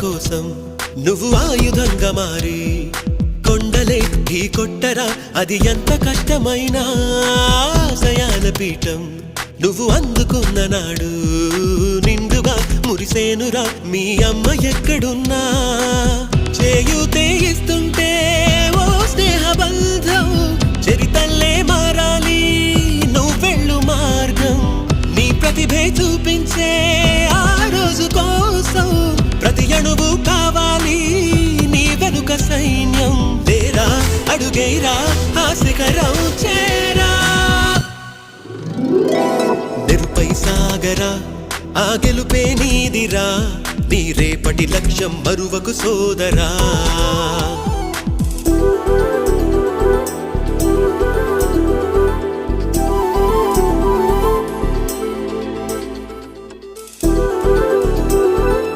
కోసం నువ్వు ఆయుధంగా మారి కొండలే ఢీ కొట్టరా అది ఎంత కష్టమైనా ఆశయాల పీఠం నువ్వు అందుకున్న నాడు నిండుగా మురిసేనురా మీ అమ్మ ఎక్కడున్నా చేయూతే ఇస్తుంటే ఓ స్నేహ బంధం చరితల్లే మారాలి నువ్వెళ్ళు మార్గం నీ ప్రతిభే చూపించే ఆ రోజు కోసం ప్రతి అణువు కావాలి నీ వెనుక సైన్యం లేరా అడుగేరా ఆ శిఖరం చేరా నిరుపై సాగరా ఆ గెలుపే నీదిరా నీ రేపటి లక్ష్యం మరువకు సోదరా